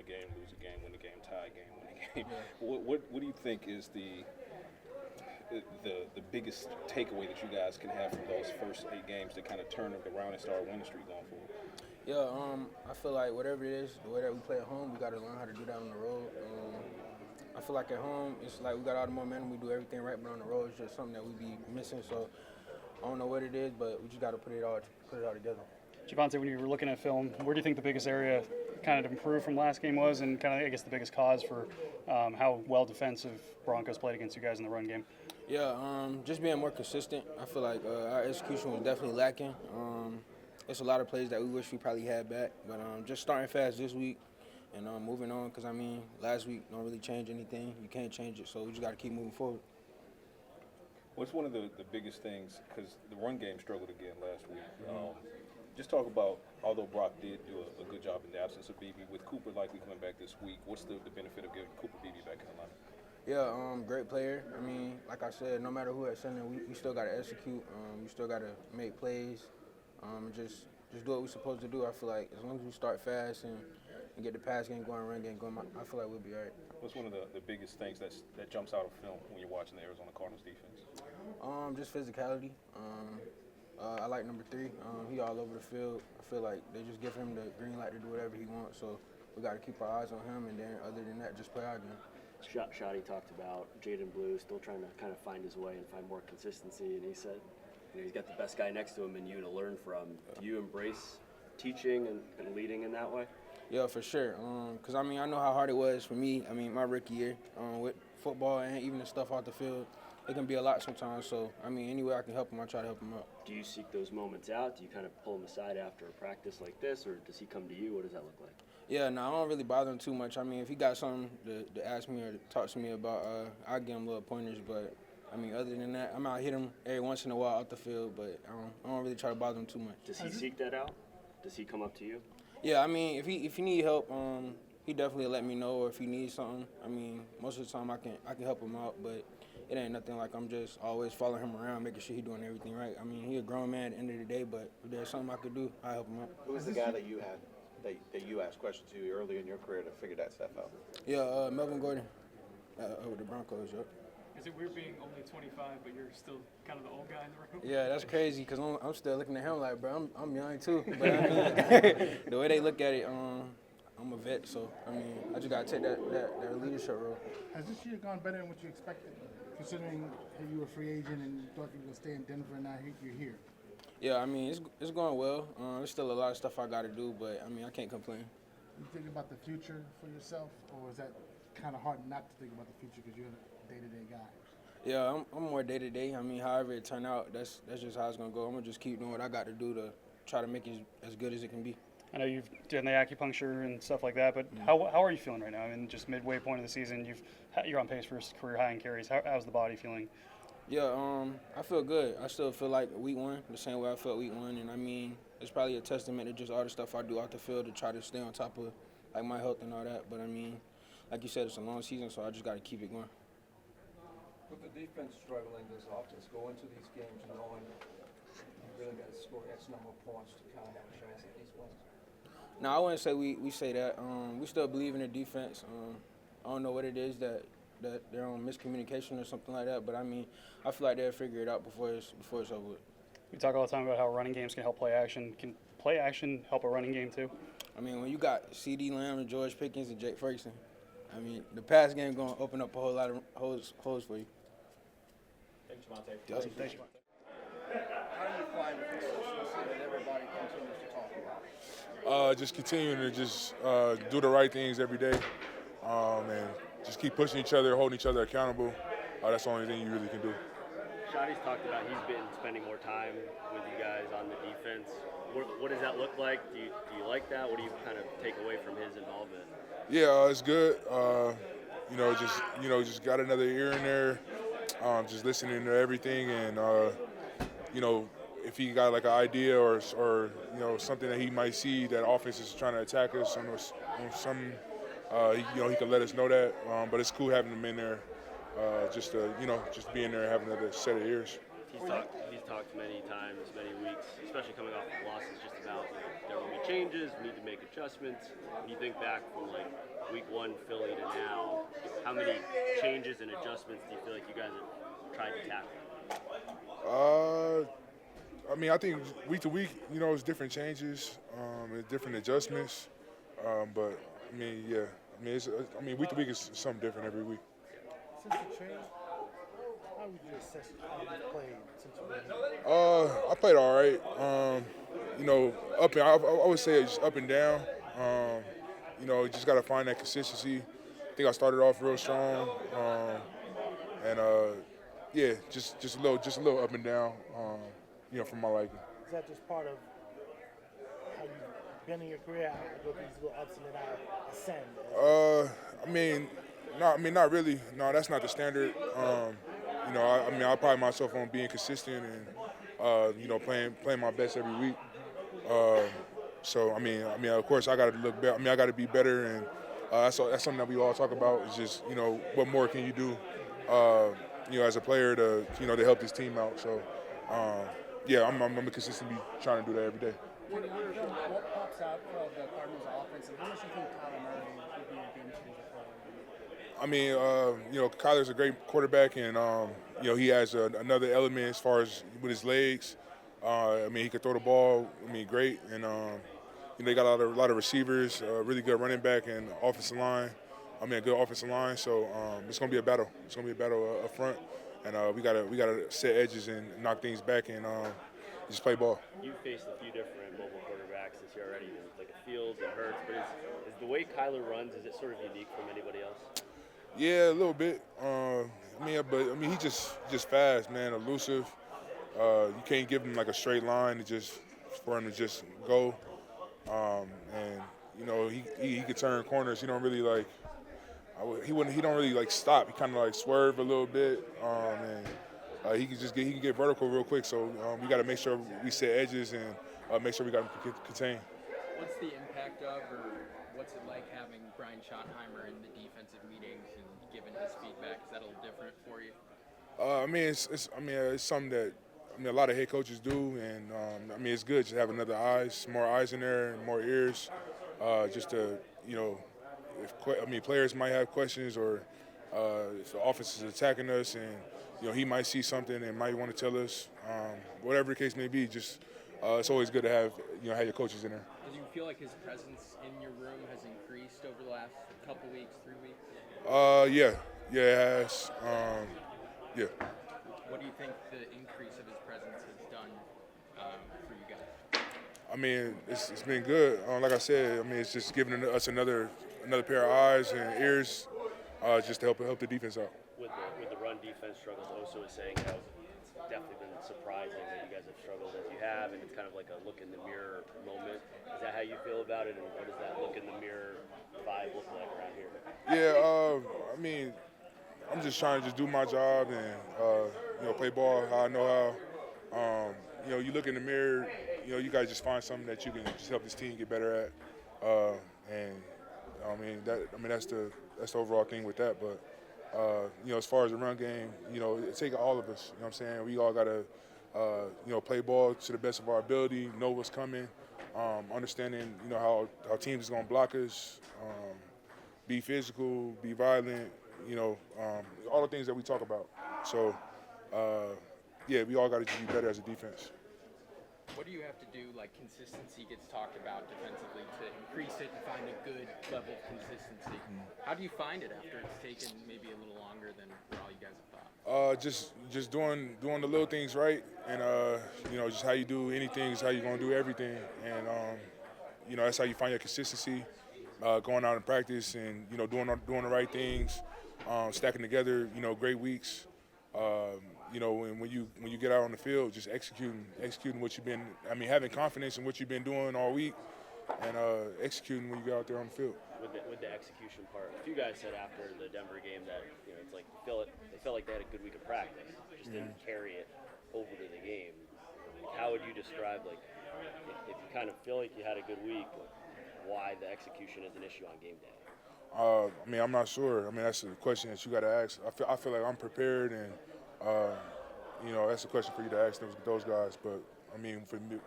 game, lose a game, win a game, tie a game, win a game. Yeah. What do you think is the biggest takeaway that you guys can have from those first 8 games to kind of turn it around and start a winning streak going forward? Yeah, I feel like whatever it is, the way that we play at home, we got to learn how to do that on the road. I feel like at home, it's like we got all the momentum, we do everything right, but on the road, it's just something that we be missing. So I don't know what it is, but we just got to put it all together. Javonte, when you were looking at film, where do you think the biggest area kind of improved from last game was, and kind of, I guess, the biggest cause for how well defensive Broncos played against you guys in the run game? Yeah, just being more consistent. I feel like our execution was definitely lacking. There's a lot of plays that we wish we probably had back, but just starting fast this week and moving on, because, I mean, last week don't really change anything. You can't change it, so we just got to keep moving forward. What's one of the biggest things, because the run game struggled again last week. Just talk about, although Brock did do a good job in the absence of BB, with Cooper likely coming back this week, what's the benefit of getting Cooper BB back in the lineup? Yeah, great player. I mean, like I said, no matter who at center, we still got to execute. We still got to make plays. Just do what we're supposed to do. I feel like as long as we start fast and get the pass game going, run game going, I feel like we'll be all right. What's one of the biggest things that jumps out of film when you're watching the Arizona Cardinals defense? Just physicality. I like number 3. He all over the field. I feel like they just give him the green light to do whatever he wants. So we got to keep our eyes on him, and then other than that, just play our game. Shotty talked about Jaden Blue still trying to kind of find his way and find more consistency, and he said, he's got the best guy next to him and you to learn from. Do you embrace teaching and leading in that way? Yeah, for sure. Because, I mean, I know how hard it was for me. I mean, my rookie year with football and even the stuff off the field, it can be a lot sometimes. So, I mean, any way I can help him, I try to help him out. Do you seek those moments out? Do you kind of pull him aside after a practice like this, or does he come to you? What does that look like? Yeah, no, I don't really bother him too much. I mean, if he got something to ask me or to talk to me about, I'll give him little pointers. But, I mean, other than that, I might hit him every once in a while off the field, but I don't really try to bother him too much. Does he seek that out? Does he come up to you? Yeah, I mean, if he need help, he definitely let me know, or if he needs something. I mean, most of the time I can help him out, but it ain't nothing like I'm just always following him around, making sure he doing everything right. I mean, he a grown man at the end of the day, but if there's something I could do, I help him out. Who was the guy that you had that you asked questions to early in your career to figure that stuff out? Yeah, Melvin Gordon with the Broncos. Yep. Is it weird being only 25, but you're still kind of the old guy in the room? Yeah, that's crazy because I'm still looking at him like, bro, I'm young too. But I mean, the way they look at it, I'm a vet, so I mean, I just gotta take that leadership role. Has this year gone better than what you expected, considering that you were a free agent and you thought you were gonna stay in Denver and now you're here? Yeah, I mean, it's going well. There's still a lot of stuff I got to do, but, I mean, I can't complain. You think about the future for yourself, or is that kind of hard not to think about the future because you're a day-to-day guy? Yeah, I'm more day-to-day. I mean, however it turn out, that's just how it's going to go. I'm going to just keep doing what I got to do to try to make it as good as it can be. I know you've done the acupuncture and stuff like that, but how are you feeling right now? I mean, just midway point of the season, you're on pace for a career high in carries. How's the body feeling? Yeah, I feel good. I still feel like week 1, the same way I felt week 1. And, I mean, it's probably a testament to just all the stuff I do off the field to try to stay on top of, like, my health and all that. But, I mean, like you said, it's a long season, so I just got to keep it going. With the defense struggling, does offense go into these games knowing you really got to score X number of points to kind of have a chance at these ones? No, I wouldn't say we say that. We still believe in the defense. I don't know what it is that they're on miscommunication or something like that, but I mean, I feel like they'll figure it out before it's over with. We talk all the time about how running games can help play action. Can play action help a running game too? I mean, when you got C.D. Lamb and George Pickens and Jake Ferguson, I mean, the pass game going to open up a whole lot of holes for you. Thanks, Javonte. Awesome. Thanks. How do you find the consistency that everybody continues to talk about? Just continuing to just do the right things every day, and just keep pushing each other, holding each other accountable. That's the only thing you really can do. Shotty's talked about he's been spending more time with you guys on the defense. What does that look like? Do you like that? What do you kind of take away from his involvement? Yeah, it's good. Just got another ear in there, just listening to everything, and if he got like an idea or something that he might see that offense is trying to attack us on some. He can let us know that, but it's cool having him in there, just being there, having another set of ears. He's talked many times, many weeks, especially coming off of losses, just about there will be changes, we need to make adjustments. When you think back from like week 1 Philly to now, how many changes and adjustments do you feel like you guys have tried to tackle? I mean, I think week to week, it's different changes, and different adjustments. But I mean, yeah, week to week is something different every week. Since the trade, how would you assess how you played since you've been I played all right. Up and I would say it's up and down. Just got to find that consistency. I think I started off real strong, and yeah, just a little up and down. From my liking. Is that just part of how you've been in your career? I go through these little ups and then ascend. Not really. No, that's not the standard. I pride myself on being consistent and playing my best every week. Of course, I got to look better. I got to be better, and that's something that we all talk about. Is just what more can you do, as a player to to help this team out. So, I'm consistently trying to do that every day. What pops out of the Cardinals' offense, and how much do you think Kyler Murray would be a game changer for them? Kyler's a great quarterback, and he has another element as far as with his legs. He could throw the ball. Great, and they got a lot of receivers, really good running back and offensive line. A good offensive line. So it's gonna be a battle. It's gonna be a battle up front, and we gotta set edges and knock things back and just play ball. You've faced a few different mobile quarterbacks this year already, like Fields and Hurts, but is the way Kyler runs, is it sort of unique from anybody else? Yeah, a little bit. He's just fast, man, elusive. You can't give him like a straight line for him to just go. He could turn corners. He don't really like. He don't really like stop. He kind of like swerve a little bit, he can get vertical real quick. So we got to make sure we set edges and make sure we got him contained. What's the impact of, or what's it like having Brian Schottenheimer in the defensive meetings and giving his feedback? Is that a little different for you? It's something that a lot of head coaches do, and it's good to have more eyes in there, and more ears, just to if players might have questions or if the offense is attacking us, and he might see something and might want to tell us, whatever the case may be. Just it's always good to have have your coaches in there. Do you feel like his presence in your room has increased over the last couple weeks, 3 weeks? Yeah, it has. Yeah. What do you think the increase of his presence has done for you guys? It's been good. Like I said, it's just giving us another pair of eyes and ears, just to help the defense out. With the run defense struggles, Oso is saying how it's definitely been surprising that you guys have struggled as you have, and it's kind of like a look in the mirror moment. Is that how you feel about it, and what does that look in the mirror vibe look like around here? Yeah, I'm just trying to do my job and play ball how I know how. You look in the mirror, you guys just find something that you can just help this team get better at, that's the overall thing with that. But as far as the run game, it takes all of us. You know what I'm saying? We all gotta play ball to the best of our ability, know what's coming, understanding how teams is gonna block us, be physical, be violent. All the things that we talk about. So, we all got to be better as a defense. What do you have to do, like consistency gets talked about defensively, to increase it and find a good level of consistency? How do you find it after it's taken maybe a little longer than all you guys have thought? Just doing the little things right, and just how you do anything is how you're gonna do everything, and that's how you find your consistency. Going out in practice and doing the right things. Stacking together, great weeks. And when you get out on the field, just executing what you've been. Having confidence in what you've been doing all week, and executing when you get out there on the field. With the execution part, a few guys said after the Denver game that it's like they felt like they had a good week of practice, just didn't carry it over to the game. How would you describe if you kind of feel like you had a good week, why the execution is an issue on game day? I'm not sure. That's a question that you got to ask. I feel like I'm prepared, and that's a question for you to ask those guys. But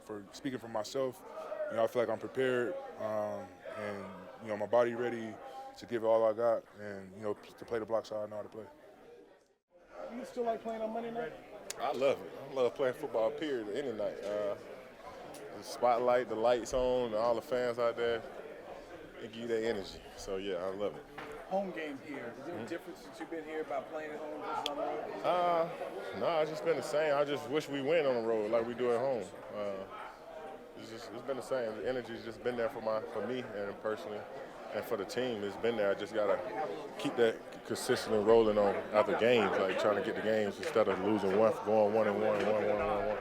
for speaking for myself, I feel like I'm prepared and, my body ready to give it all I got and, to play the blocks I know how to play. You still like playing on Monday night? I love it. I love playing football, period, any night. The spotlight, the lights on, all the fans out there, it give you that energy. So, yeah, I love it. Home game here. Is there a difference since you've been here about playing at home versus on the road? No, it's just been the same. I just wish we win on the road like we do at home. It's been the same. The energy's just been there for me and personally, and for the team. It's been there. I just gotta keep that consistently rolling on after games, like trying to get the games instead of losing one, going 1-1.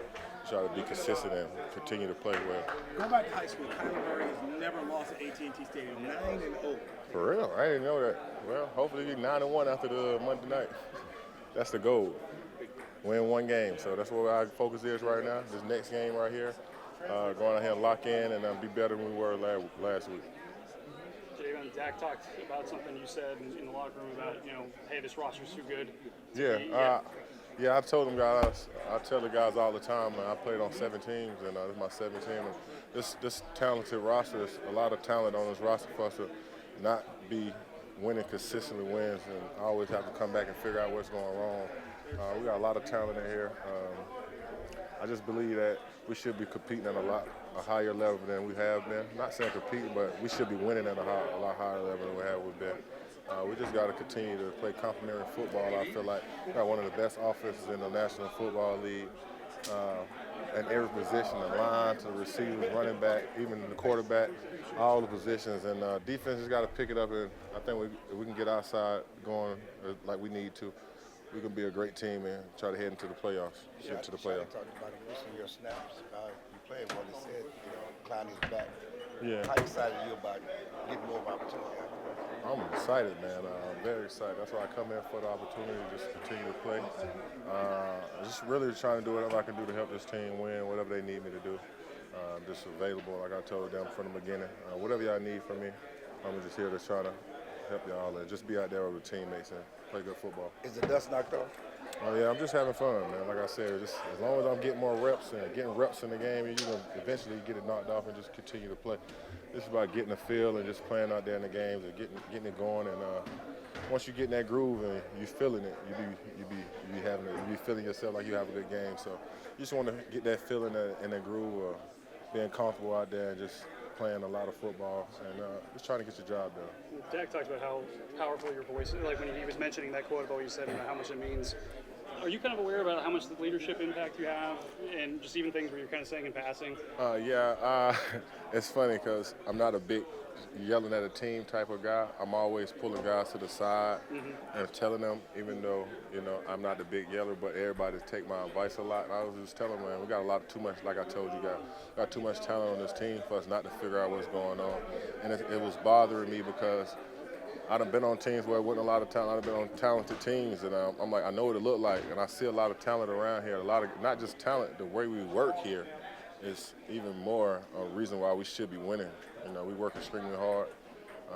Try to be consistent and continue to play well. Go back to high school. Kyler Murray has never lost at AT&T Stadium. 9-0. For real, I didn't know that. Well, hopefully we 9-1 after the Monday night. That's the goal. Win one game. So that's what our focus is right now. This next game right here, going out here and lock in and be better than we were last week. Jadeveon, Dak talked about something you said in the locker room about, hey, this roster's too good. Yeah, I told them guys, I tell the guys all the time, man, I played on 7 teams, and this is my 7th team. And this talented roster, there's a lot of talent on this roster for us to not be winning consistently wins, and I always have to come back and figure out what's going wrong. We got a lot of talent in here. I just believe that we should be competing at a higher level than we have been. Not saying competing, but we should be winning at a lot higher level than we have been. We just got to continue to play complementary football. I feel like we got one of the best offenses in the National Football League. In every position, the line to the receivers, running back, even the quarterback, all the positions. And defense has got to pick it up. And I think if we can get outside going like we need to, we can be a great team and try to head into the playoffs. Yeah, to the playoffs. Talking about increasing your snaps. You played what he said. Clowney's back. Yeah. How excited are you about getting more opportunity? I'm excited, man. I'm very excited. That's why I come in for the opportunity to just continue to play. Just really trying to do whatever I can do to help this team win, whatever they need me to do. Just available, like I told them from the beginning. Whatever y'all need from me, I'm just here to try to help y'all and just be out there with the teammates and play good football. Is the dust knocked off? Oh, yeah, I'm just having fun, man. Like I said, just as long as I'm getting more reps and getting reps in the game, you're going to eventually get it knocked off and just continue to play. This is about getting the feel and just playing out there in the games and getting it going. And once you get in that groove and you're feeling it, you be feeling yourself like you have a good game. So you just want to get that feeling in that groove of being comfortable out there and just playing a lot of football and just trying to get your job done. Dak talked about how powerful your voice is. Like when he was mentioning that quote about what you said and how much it means. Are you kind of aware about how much the leadership impact you have and just even things where you're kind of saying in passing? It's funny because I'm not a big yelling at a team type of guy. I'm always pulling guys to the side and telling them, even though, I'm not the big yeller, but everybody take my advice a lot. And I was just telling them, man, we got too much, like I told you guys, got too much talent on this team for us not to figure out what's going on. And it was bothering me because I done been on teams where it wasn't a lot of talent. I've been on talented teams, and I'm like, I know what it looked like, and I see a lot of talent around here. A lot of, not just talent, the way we work here is even more a reason why we should be winning. We work extremely hard.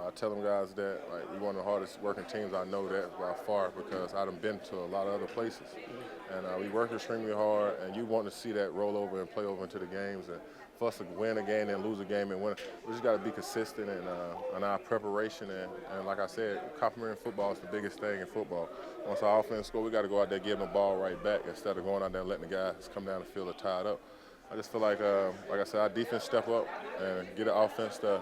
I tell them guys that we're one of the hardest working teams. I know that by far because I done been to a lot of other places, and we work extremely hard. And you want to see that roll over and play over into the games. And for us to win a game and lose a game and win, we just got to be consistent in our preparation. And like I said, complementary football is the biggest thing in football. Once our offense score, we got to go out there and give them the ball right back instead of going out there and letting the guys come down the field and tie it up. I just feel like I said, our defense step up and get an offense the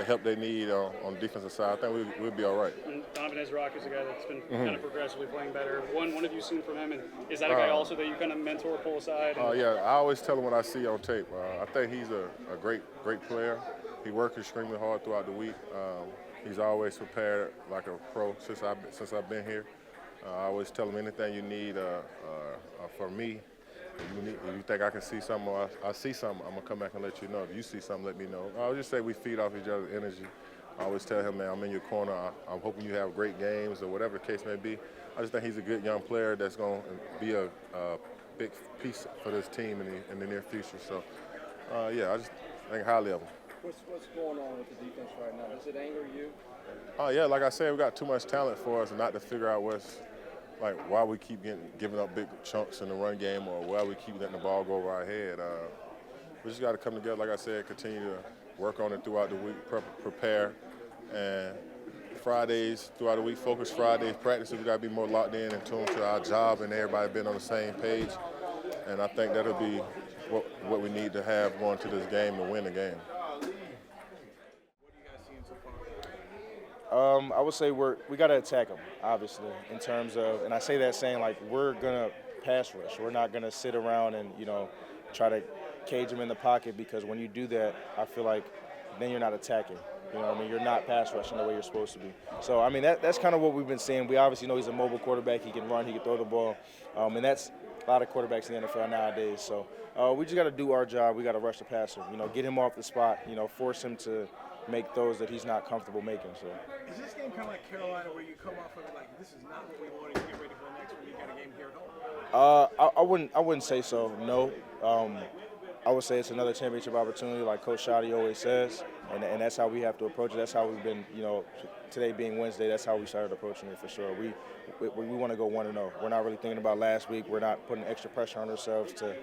help they need on the defensive side. I think we'll be all right. And Donovan Ezeiruaku is a guy that's been kind of progressively playing better. What have you seen from him? And is that a guy also that you kind of mentor, pull aside? Yeah, I always tell him what I see on tape. I think he's a great player. He works extremely hard throughout the week. He's always prepared like a pro since I've been here. I always tell him anything you need for me. If you think I can see something or I see something, I'm going to come back and let you know. If you see something, let me know. I'll just say we feed off each other's energy. I always tell him, man, I'm in your corner. I'm hoping you have great games or whatever the case may be. I just think he's a good young player that's going to be a big piece for this team in the near future. So, I just think highly of him. What's going on with the defense right now? Does it anger you? Like I said, we got too much talent for us not to figure out why we keep giving up big chunks in the run game or why we keep letting the ball go over our head. we just got to come together, like I said, continue to work on it throughout the week, prepare, and Fridays throughout the week, focus Fridays, practices. We got to be more locked in and tuned to our job, and everybody being on the same page. And I think that'll be what we need to have going to this game to win the game. I would say we got to attack them, obviously, in terms of, and I say that saying like we're gonna pass rush. We're not gonna sit around and try to cage them in the pocket, because when you do that, I feel like then you're not attacking. You know what I mean? You're not pass rushing the way you're supposed to be. So I mean that's kind of what we've been seeing. We obviously know he's a mobile quarterback. He can run. He can throw the ball, and that's a lot of quarterbacks in the NFL nowadays. So we just got to do our job. We got to rush the passer. Get him off the spot. Force him to make those that he's not comfortable making. So. Is this game kind of like Carolina, where you come off of it like this is not what we want to get ready for next week? You got a game here at home? I wouldn't say so. No. I would say it's another championship opportunity, like Coach Shoddy always says, and that's how we have to approach it. That's how we've been, today being Wednesday, that's how we started approaching it for sure. We want to go 1-0. We're not really thinking about last week. We're not putting extra pressure on ourselves to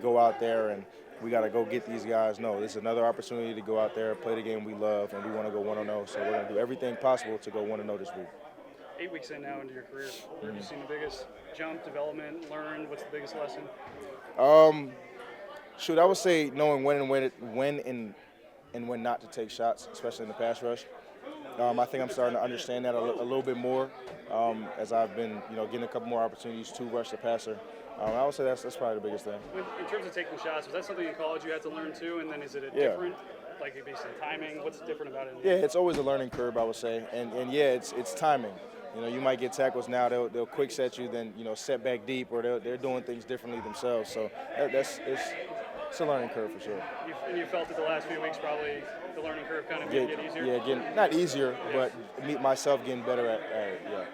go out there and we got to go get these guys. No, this is another opportunity to go out there, play the game we love, and we want to go 1-0. So we're going to do everything possible to go 1-0 this week. 8 weeks in now into your career, where have you seen the biggest jump, development, learned? What's the biggest lesson? Shoot, I would say knowing when and when not to take shots, especially in the pass rush. I think I'm starting to understand that a little bit more as I've been, getting a couple more opportunities to rush the passer. I would say that's probably the biggest thing. In terms of taking shots, was that something in college you had to learn too? And then is it different, like based on timing? What's different about it? Yeah, it's always a learning curve, I would say, and yeah, it's timing. You might get tackles now; they'll quick set you, then set back deep, or they're doing things differently themselves. So it's a learning curve for sure. You felt it the last few weeks, probably the learning curve kind of get easier. Yeah, not easier, but myself getting better at it. Yeah.